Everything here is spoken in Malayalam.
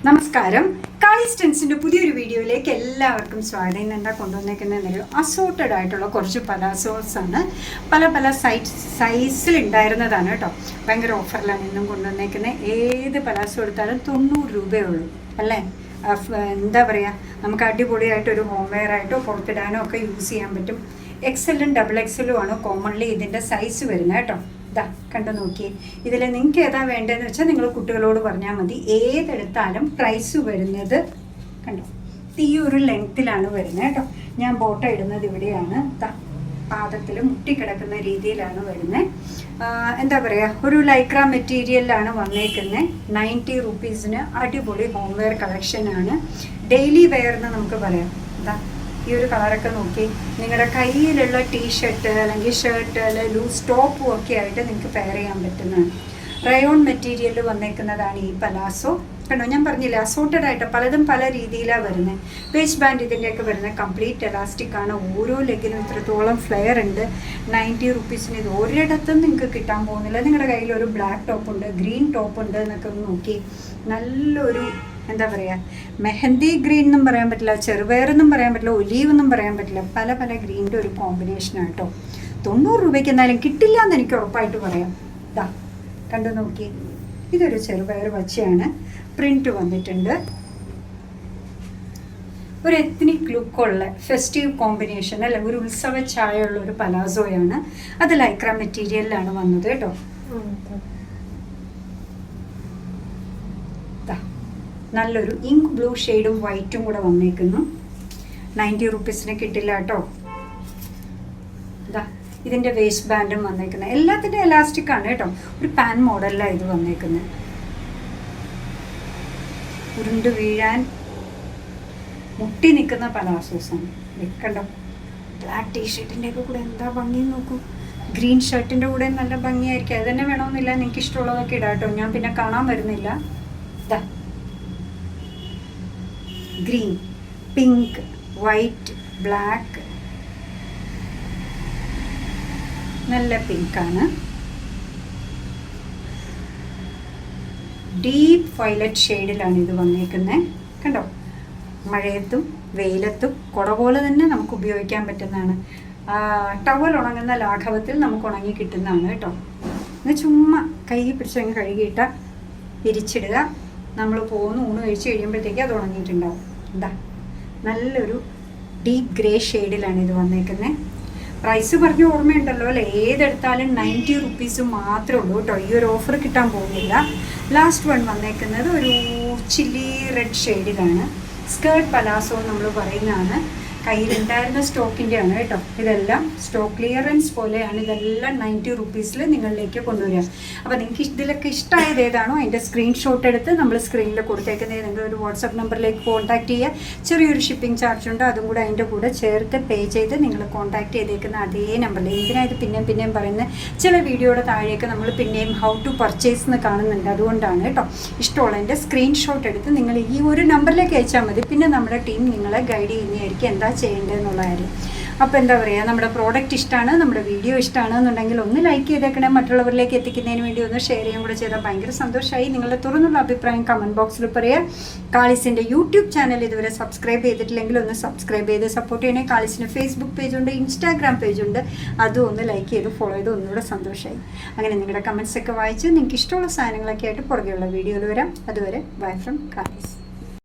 നമസ്കാരം. കാളീസ് ടെൻസിൻ്റെ പുതിയൊരു വീഡിയോയിലേക്ക് എല്ലാവർക്കും സ്വാഗതം. ഇന്ന് എന്താ കൊണ്ടുവന്നേക്കുന്നതെന്നൊരു അസോർട്ടഡ് ആയിട്ടുള്ള കുറച്ച് പലാസോസാണ്. പല പല സൈസിൽ ഉണ്ടായിരുന്നതാണ് കേട്ടോ. ഭയങ്കര ഓഫറിലാണ് ഇന്നും കൊണ്ടുവന്നേക്കുന്നത്. ഏത് പലാസോ എടുത്താലും 90 രൂപയേ ഉള്ളൂ അല്ലേ. എന്താ പറയുക, നമുക്ക് അടിപൊളിയായിട്ടൊരു ഹോം വെയർ ആയിട്ടോ പുറത്തിടാനോ ഒക്കെ യൂസ് ചെയ്യാൻ പറ്റും. XL-ഉം XXL-ഉം ആണ് കോമൺലി ഇതിൻ്റെ സൈസ് വരുന്നത് കേട്ടോ. ഇതാ കണ്ടു നോക്കിയേ. ഇതിൽ നിങ്ങൾക്ക് ഏതാ വേണ്ടതെന്ന് വെച്ചാൽ നിങ്ങൾ കുട്ടികളോട് പറഞ്ഞാൽ മതി. ഏതെടുത്താലും പ്രൈസ് വരുന്നത് കണ്ടോ ഈ ഒരു ലെങ്ത്തിലാണ് വരുന്നത് കേട്ടോ. ഞാൻ ബോട്ട ഇടുന്നത് ഇവിടെയാണ്. പാദത്തിൽ മുട്ടിക്കിടക്കുന്ന രീതിയിലാണ് വരുന്നത്. എന്താ പറയുക, ഒരു ലൈക്ര മെറ്റീരിയലിലാണ് വന്നേക്കുന്നത്. 90 റുപ്പീസിന് അടിപൊളി ഹോം വെയർ കളക്ഷനാണ്. ഡെയിലി വെയർ എന്ന് നമുക്ക് പറയാം. ഇതാ ഈ ഒരു കളറൊക്കെ നോക്കി നിങ്ങളുടെ കയ്യിലുള്ള ടീഷർട്ട് അല്ലെങ്കിൽ ഷർട്ട് അല്ലെങ്കിൽ ലൂസ് ടോപ്പും ഒക്കെ ആയിട്ട് നിങ്ങൾക്ക് പെയർ ചെയ്യാൻ പറ്റുന്നതാണ്. റയോൺ മെറ്റീരിയലിൽ വന്നേക്കുന്നതാണ് ഈ പലാസോ. കണ്ടോ, ഞാൻ പറഞ്ഞില്ലേ അസോർട്ടഡ് ആയിട്ട് പലതും പല രീതിയിലാണ് വരുന്നത്. വേസ്റ്റ് ബാൻഡ് ഇതിൻ്റെയൊക്കെ വരുന്നത് കംപ്ലീറ്റ് എലാസ്റ്റിക് ആണ്. ഓരോ ലെഗിനും ഇത്രത്തോളം ഫ്ലെയർ ഉണ്ട്. 90 റുപ്പീസിന് ഇത് ഒരിടത്തും നിങ്ങൾക്ക് കിട്ടാൻ പോകുന്നില്ല. നിങ്ങളുടെ കയ്യിൽ ഒരു ബ്ലാക്ക് ടോപ്പ് ഉണ്ട്, ഗ്രീൻ ടോപ്പ് ഉണ്ട് എന്നൊക്കെ ഒന്ന് നോക്കി. നല്ലൊരു എന്താ പറയുക, മെഹന്തി ഗ്രീൻ എന്നും പറയാൻ പറ്റില്ല, ചെറുപയർ എന്നും പറയാൻ പറ്റില്ല, ഒലീവ് എന്നും പറയാൻ പറ്റില്ല. പല പല ഗ്രീനിൻ്റെ ഒരു കോമ്പിനേഷനാണ് കേട്ടോ. 90 രൂപയ്ക്ക് എന്തായാലും കിട്ടില്ല എന്ന് എനിക്ക് ഉറപ്പായിട്ട് പറയാം. ഇതാ കണ്ടു നോക്കി, ഇതൊരു ചെറുപയർ പച്ചയാണ്. പ്രിന്റ് വന്നിട്ടുണ്ട്. ഒരു എത്നിക് ലുക്കുള്ള ഫെസ്റ്റീവ് കോമ്പിനേഷൻ അല്ലെ, ഒരു ഉത്സവ ചായയുള്ള ഒരു പലാസോയാണ്. അത് ലൈക്ര മെറ്റീരിയലിലാണ് വന്നത് കേട്ടോ. നല്ലൊരു ഇങ്ക് ബ്ലൂ ഷെയ്ഡും വൈറ്റും കൂടെ വന്നേക്കുന്നു. 90 റുപ്പീസിന് കിട്ടില്ല കേട്ടോ. ഇതാ ഇതിൻ്റെ വേസ്റ്റ് ബാൻഡും വന്നേക്കുന്നത്. എല്ലാത്തിൻ്റെ എലാസ്റ്റിക് ആണ് കേട്ടോ. ഒരു പാൻ മോഡലിലാണ് ഇത് വന്നേക്കുന്നത്. ഉരുണ്ട് വീഴാൻ മുട്ടി നിൽക്കുന്ന പലാസോസാണ്. കണ്ടോ, ബ്ലാക്ക് ടീഷർട്ടിൻ്റെ ഒക്കെ കൂടെ എന്താ ഭംഗി നോക്കൂ. ഗ്രീൻ ഷർട്ടിൻ്റെ കൂടെ നല്ല ഭംഗിയായിരിക്കും. അത് തന്നെ വേണമെന്നില്ല, നിങ്ങൾക്ക് ഇഷ്ടമുള്ളതൊക്കെ ഇടാം കേട്ടോ. ഞാൻ പിന്നെ കാണാൻ വരുന്നില്ല. ഇതാ ഗ്രീൻ, പിങ്ക്, വൈറ്റ്, ബ്ലാക്ക്, നല്ല പിങ്കാണ്. ഡീപ്പ് വയലറ്റ് ഷെയ്ഡിലാണ് ഇത് വന്നേക്കുന്നത്. കണ്ടോ, മഴയത്തും വെയിലത്തും കുട പോലെ തന്നെ നമുക്ക് ഉപയോഗിക്കാൻ പറ്റുന്നതാണ്. ടവൽ ഉണങ്ങുന്ന ലാഘവത്തിൽ നമുക്ക് ഉണങ്ങി കിട്ടുന്നതാണ് കേട്ടോ. ഇത് ചുമ്മാ കൈ പിടിച്ചങ്ങ് കഴുകിയിട്ടാൽ വിരിച്ചിടുക. നമ്മൾ പോകുന്ന ഊണ് കഴിച്ച് കഴിയുമ്പോഴത്തേക്ക് അത് ഉണങ്ങിയിട്ടുണ്ടാവും. എന്താ നല്ലൊരു ഡീപ്പ് ഗ്രേ ഷെയ്ഡിലാണ് ഇത് വന്നേക്കുന്നത്. പ്രൈസ് പറഞ്ഞ ഓർമ്മയുണ്ടല്ലോ അല്ലേ. ഏതെടുത്താലും 90 റുപ്പീസ് മാത്രമേ ഉള്ളൂ കേട്ടോ. ഈ ഒരു ഓഫർ കിട്ടാൻ പോകുന്നില്ല. ലാസ്റ്റ് വൺ വന്നേക്കുന്നത് ഒരു ചില്ലി റെഡ് ഷെയ്ഡിലാണ്. സ്കേർട്ട് പലാസോ നമ്മൾ പറയുന്നതാണ്. കയ്യിലുണ്ടായിരുന്ന സ്റ്റോക്കിൻ്റെ ആണ് കേട്ടോ. ഇതെല്ലാം സ്റ്റോക്ക് ക്ലിയറൻസ് പോലെയാണ്. ഇതെല്ലാം 90 റുപ്പീസിൽ നിങ്ങളിലേക്ക് കൊണ്ടുവരിക. അപ്പോൾ നിങ്ങൾക്ക് ഇതിലൊക്കെ ഇഷ്ടമായത് ഏതാണോ അതിൻ്റെ സ്ക്രീൻഷോട്ട് എടുത്ത് നമ്മൾ സ്ക്രീനിൽ കൊടുത്തേക്കുന്നത് നിങ്ങളൊരു വാട്സപ്പ് നമ്പറിലേക്ക് കോൺടാക്ട് ചെയ്യുക. ചെറിയൊരു ഷിപ്പിംഗ് ചാർജ് ഉണ്ട്, അതും കൂടെ അതിൻ്റെ കൂടെ ചേർത്ത് പേ ചെയ്ത് നിങ്ങൾ കോൺടാക്ട് ചെയ്തേക്കുന്ന അതേ നമ്പറിൽ. എന്തിനായത് പിന്നെയും പറയുന്നത്, ചില വീഡിയോയുടെ താഴെയൊക്കെ നമ്മൾ പിന്നെയും ഹൗ ടു പർച്ചേസ് എന്ന് കാണുന്നുണ്ട്. അതുകൊണ്ടാണ് കേട്ടോ. ഇഷ്ടമുള്ളതിൻ്റെ സ്ക്രീൻഷോട്ട് എടുത്ത് നിങ്ങൾ ഈ ഒരു നമ്പറിലേക്ക് അയച്ചാൽ മതി. പിന്നെ നമ്മുടെ ടീം നിങ്ങളെ ഗൈഡ് ചെയ്യുന്നതായിരിക്കും എന്താ ചെയ്യേണ്ടതെന്നുള്ള കാര്യം. അപ്പോൾ എന്താ പറയുക, നമ്മുടെ പ്രോഡക്റ്റ് ഇഷ്ടമാണ്, നമ്മുടെ വീഡിയോ ഇഷ്ടമാണ് എന്നുണ്ടെങ്കിൽ ഒന്ന് ലൈക്ക് ചെയ്തേക്കണേ. മറ്റുള്ളവരിലേക്ക് എത്തിക്കുന്നതിന് വേണ്ടി ഒന്ന് ഷെയർ ചെയ്യാൻ കൂടെ ചെയ്താൽ ഭയങ്കര സന്തോഷമായി. നിങ്ങളുടെ തുറന്നുള്ള അഭിപ്രായം കമൻറ്റ് ബോക്സിൽ പറയുക. കാളിസിൻ്റെ യൂട്യൂബ് ചാനൽ ഇതുവരെ സബ്സ്ക്രൈബ് ചെയ്തിട്ടില്ലെങ്കിൽ ഒന്ന് സബ്സ്ക്രൈബ് ചെയ്ത് സപ്പോർട്ട് ചെയ്യണേ. കാളിസിന് ഫേസ്ബുക്ക് പേജുണ്ട്, ഇൻസ്റ്റാഗ്രാം പേജുണ്ട്. അതും ഒന്ന് ലൈക്ക് ചെയ്ത് ഫോളോ ചെയ്ത് ഒന്നുകൂടെ സന്തോഷമായി. അങ്ങനെ നിങ്ങളുടെ കമൻറ്റ്സൊക്കെ വായിച്ച് നിങ്ങൾക്ക് ഇഷ്ടമുള്ള സാധനങ്ങളൊക്കെ ആയിട്ട് പുറകെയുള്ള വീഡിയോയിൽ വരാം. അതുവരെ ബൈ ഫ്രം കാളിസ്.